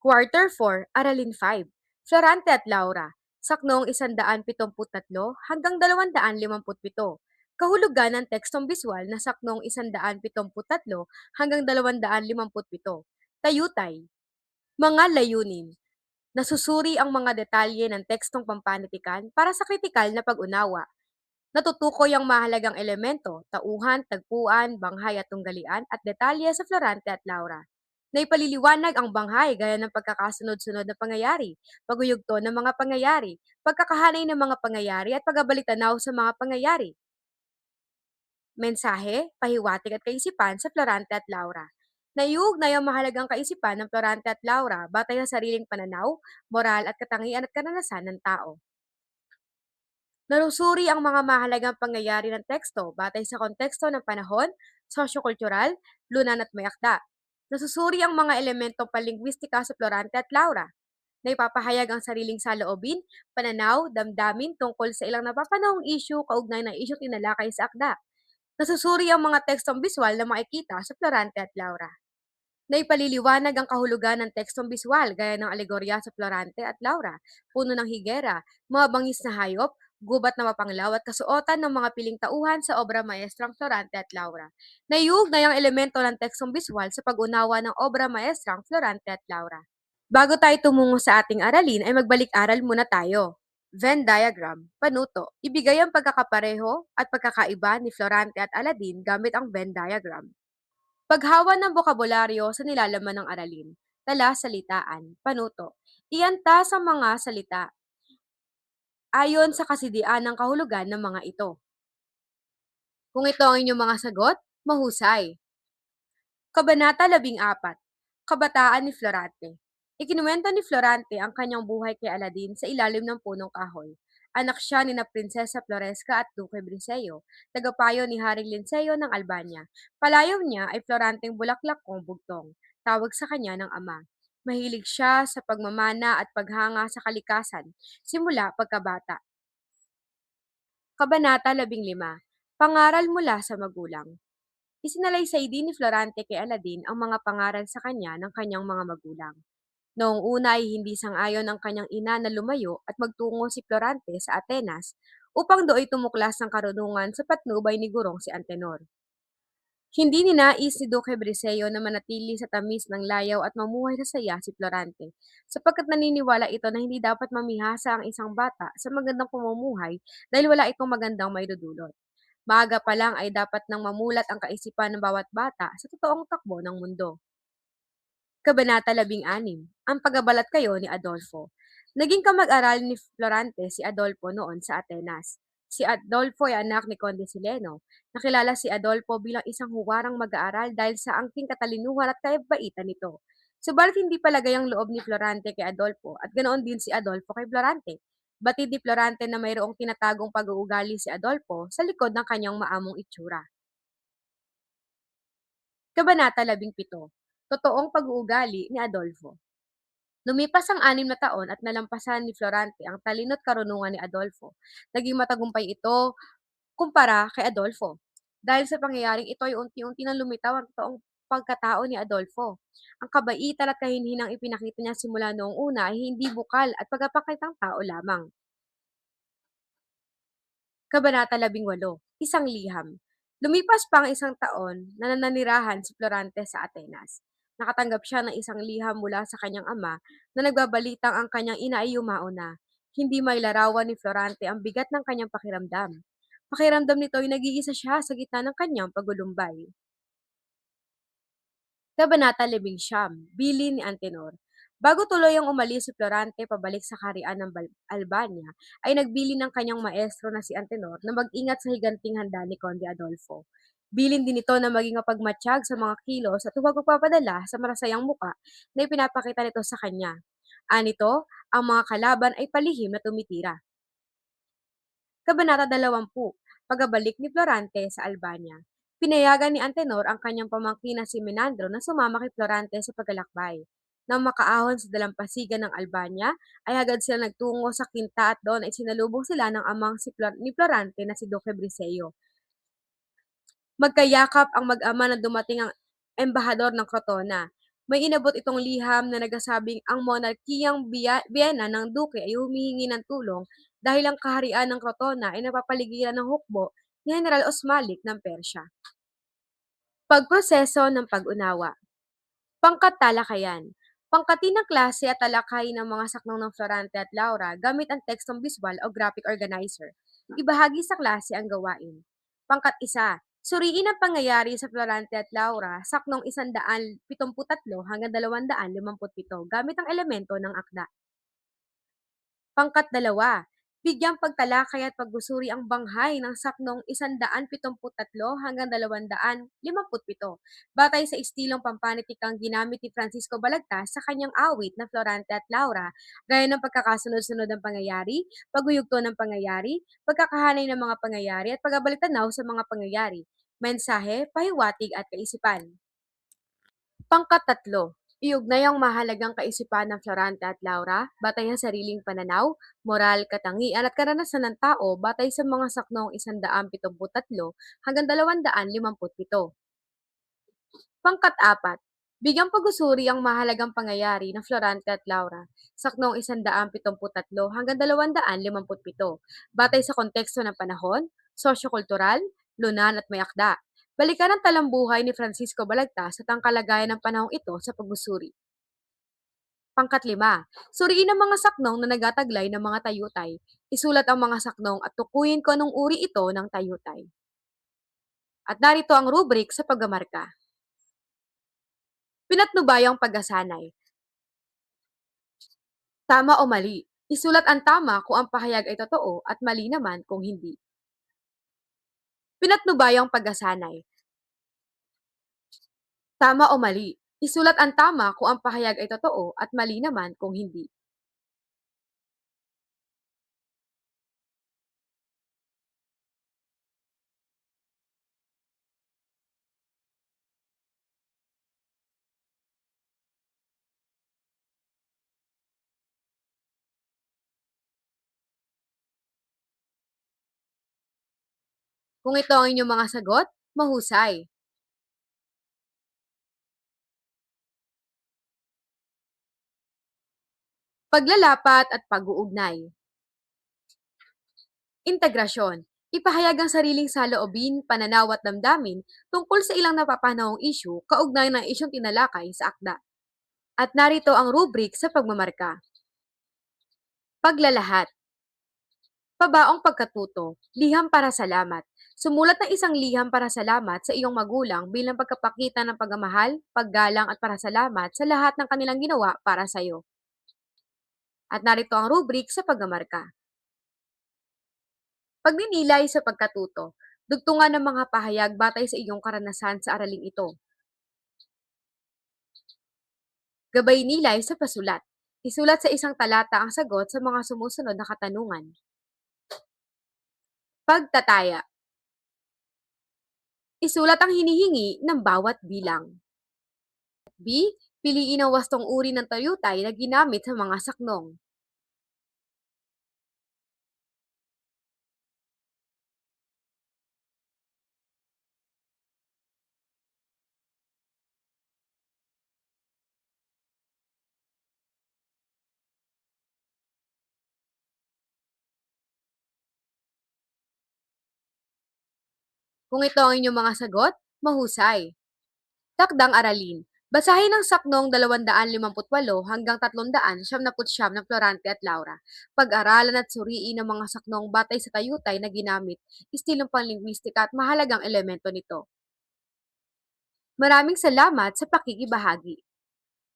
Quarter 4, Aralin 5, Florante at Laura, Saknong 173 hanggang 257. Kahulugan ng tekstong biswal na saknong 173 hanggang 257. Tayutay, mga layunin. Nasusuri ang mga detalye ng tekstong pampanitikan para sa kritikal na pag-unawa. Natutukoy ang mahalagang elemento, tauhan, tagpuan, banghay at tunggalian at detalye sa Florante at Laura. Naipaliliwanag ang banghay gaya ng pagkakasunod-sunod na pangyayari, paguyugto ng mga pangyayari, pagkakahanay ng mga pangyayari at pagbabalitanaw sa mga pangyayari. Mensahe, pahiwatig at kaisipan sa Florante at Laura. Naiuugnay ang mahalagang kaisipan ng Florante at Laura batay sa sariling pananaw, moral at katangian at karanasan ng tao. Narusuri ang mga mahalagang pangyayari ng teksto batay sa konteksto ng panahon, sosyo-kultural, lunan at may akda. Nasusuri ang mga elementong panlingwistika sa Florante at Laura, na ipapahayag ang sariling saloobin, pananaw, damdamin tungkol sa ilang napapanahong issue kaugnay ng issue tinalakay sa akda. Nasusuri ang mga tekstong biswal na makikita sa Florante at Laura. Naipaliliwanag ang kahulugan ng tekstong biswal gaya ng alegorya sa Florante at Laura, puno ng higera, mga bangis na hayop, gubat na mapanglaw at kasuotan ng mga piling tauhan sa obra maestrang Florante at Laura. Naiuugnay ang elemento ng tekstong biswal sa pag-unawa ng obra maestrang Florante at Laura. Bago tayo tumungo sa ating aralin ay magbalik-aral muna tayo. Venn diagram, panuto, ibigay ang pagkakapareho at pagkakaiba ni Florante at Aladdin gamit ang Venn diagram. Paghawa ng bokabularyo sa nilalaman ng aralin. Tala salitaan, panuto. Ianta sa mga salita ayon sa kasidian ng kahulugan ng mga ito. Kung ito ang inyong mga sagot, mahusay. Kabanata 14, Kabataan ni Florante. Ikinuwento ni Florante ang kanyang buhay kay Aladdin sa ilalim ng punong kahoy. Anak siya ni na Prinsesa Floresca at Duque Briseo, tagapayo ni Haring Linceo ng Albania. Palayaw niya ay Floranteng bulaklak kong bugtong, tawag sa kanya ng ama. Mahilig siya sa pagmamana at paghanga sa kalikasan, simula pagkabata. Kabanata 15, Pangaral mula sa magulang. Isinalaysay din ni Florante kay Aladdin ang mga pangaral sa kanya ng kanyang mga magulang. Noong una ay hindi sang-ayon ang kanyang ina na lumayo at magtungo si Florante sa Atenas upang do'y tumuklas ng karunungan sa patnubay ni Gurong si Antenor. Hindi ninais ni Duque Briseo na manatili sa tamis ng layaw at mamuhay sa saya si Florante, sapagkat naniniwala ito na hindi dapat mamihasa ang isang bata sa magandang pamumuhay dahil wala itong magandang maidudulot. Maaga pa lang ay dapat nang mamulat ang kaisipan ng bawat bata sa totoong takbo ng mundo. Kabanata 16, Ang pagabalat kayo ni Adolfo. Naging kamag-aral ni Florante si Adolfo noon sa Atenas. Si Adolfo ay anak ni Conde Sileno. Nakilala si Adolfo bilang isang huwarang mag-aaral dahil sa angking katalinuhan at kabaitan nito. Subalit hindi palagay ang loob ni Florante kay Adolfo at ganoon din si Adolfo kay Florante. Batid ni Florante na mayroong tinatagong pag-uugali si Adolfo sa likod ng kanyang maamong itsura. Kabanata 17, Totoong pag-uugali ni Adolfo. Lumipas ang 6 na taon at nalampasan ni Florante ang talino't karunungan ni Adolfo. Naging matagumpay ito kumpara kay Adolfo. Dahil sa pangyayaring ito ay unti-unti nang lumitaw ang totoong pagkatao ni Adolfo. Ang kabaitan at kahinhinang ipinakita niya simula noong una ay hindi bukal at pagpapakitang tao lamang. Kabanata 18, Isang liham. Lumipas pa ang 1 taon na nananirahan si Florante sa Atenas. Nakatanggap siya ng isang liham mula sa kanyang ama na nagbabalitang ang kanyang ina ay yumao na. Hindi mailarawan ni Florante ang bigat ng kanyang pakiramdam. Pakiramdam nito ay nag-iisa siya sa gitna ng kanyang pagulumbay. Kabanata 19, Bili ni Antenor. Bago tuluyang umalis si Florante pabalik sa kaharian ng Albania, ay nagbili ng kanyang maestro na si Antenor na mag-ingat sa higanting handa ni Conde Adolfo. Bilin din ito na maging mapagmatsyag sa mga kilos at huwag magpapadala sa marasayang muka na ipinapakita nito sa kanya. Anito, ang mga kalaban ay palihim na tumitira. Kabanata 20, Pagbabalik ni Florante sa Albania. Pinayagan ni Antenor ang kanyang pamangkin na si Menandro na sumama kay Florante sa paglalakbay. Nang makaahon sa dalampasigan ng Albania, ay agad sila nagtungo sa Quinta at doon ay sinalubong sila ng amang ni Florante na si Duque Briseo. Magkayakap ang mag-ama na dumating ang embahador ng Crotona. May inabot itong liham na nagsasabing ang monarkiyang Vienna ng Duke ay humihingi ng tulong dahil ang kaharian ng Crotona ay napapaligiran ng hukbo ni General Osmalik ng Persya. Pagproseso ng pag-unawa. Pangkat talakayan. Pangkatinang klase at talakay ng mga saknong ng Florante at Laura gamit ang tekstong visual o graphic organizer. Ibahagi sa klase ang gawain. Pangkat isa. Suriin ang pangyayari sa Florante at Laura saknong 173 hanggang 257 gamit ang elemento ng akda. Pangkat-dalawa, bigyang pagtalakay at pagbusuri ang banghay ng saknong 173 hanggang 257 batay sa istilong pampanitikang ginamit ni Francisco Balagtas sa kanyang awit na Florante at Laura, gaya ng pagkakasunod-sunod ng pangyayari, paguyugto ng pangyayari, pagkakahanay ng mga pangyayari at pagbabalik-tanaw sa mga pangyayari, mensahe, pahiwatig at kaisipan. Pangkatatlo, iugnay ang mahalagang kaisipan ng Florante at Laura batay sa sariling pananaw, moral, katangian at karanasan ng tao batay sa mga saknong 173 hanggang 257. Pangkat-apat, bigyang pag-usuri ang mahalagang pangyayari ng Florante at Laura, saknong 173 hanggang 257, batay sa konteksto ng panahon, sosyo-kultural, lunan at may akda. Balikan ang talambuhay ni Francisco Balagtas at ang kalagayan ng panahong ito sa pag-usuri. Pangkatlima, suriin ang mga saknong na nagataglay ng mga tayutay. Isulat ang mga saknong at tukuyin kung anong uri ito ng tayutay. At narito ang rubric sa pagmamarka. Pinatnubayang pagkasanay. Tama o mali. Isulat ang tama kung ang pahayag ay totoo at mali naman kung hindi. Pinatnubayang pagkasanay. Tama o mali. Isulat ang tama kung ang pahayag ay totoo at mali naman kung hindi. Kung ito ang inyong mga sagot, mahusay. Paglalapat at pag-uugnay. Integrasyon. Ipahayag ang sariling saloobin, pananaw at damdamin tungkol sa ilang napapanahong issue kaugnay ng isyong tinalakay sa akda. At narito ang rubric sa pagmamarka. Paglalahat. Pabaong pagkatuto. Liham para salamat. Sumulat ng isang liham para salamat sa iyong magulang bilang pagkapakita ng pagmamahal, paggalang at parasalamat sa lahat ng kanilang ginawa para sa iyo. At narito ang rubric sa pagmamarka. Pagninilay sa pagkatuto. Dugtungan ng mga pahayag batay sa iyong karanasan sa araling ito. Gabay nilay sa pasulat. Isulat sa isang talata ang sagot sa mga sumusunod na katanungan. Pagtataya. Isulat ang hinihingi ng bawat bilang. B. Piliin ang wastong uri ng tayutay na ginamit sa mga saknong. Kung ito ang inyong mga sagot, mahusay. Takdang aralin. Basahin ang saknong 258 hanggang 379 ng Florante at Laura. Pag-aralan at suriin ang mga saknong batay sa tayutay na ginamit, istilong panlingwistika at mahalagang elemento nito. Maraming salamat sa pakikibahagi.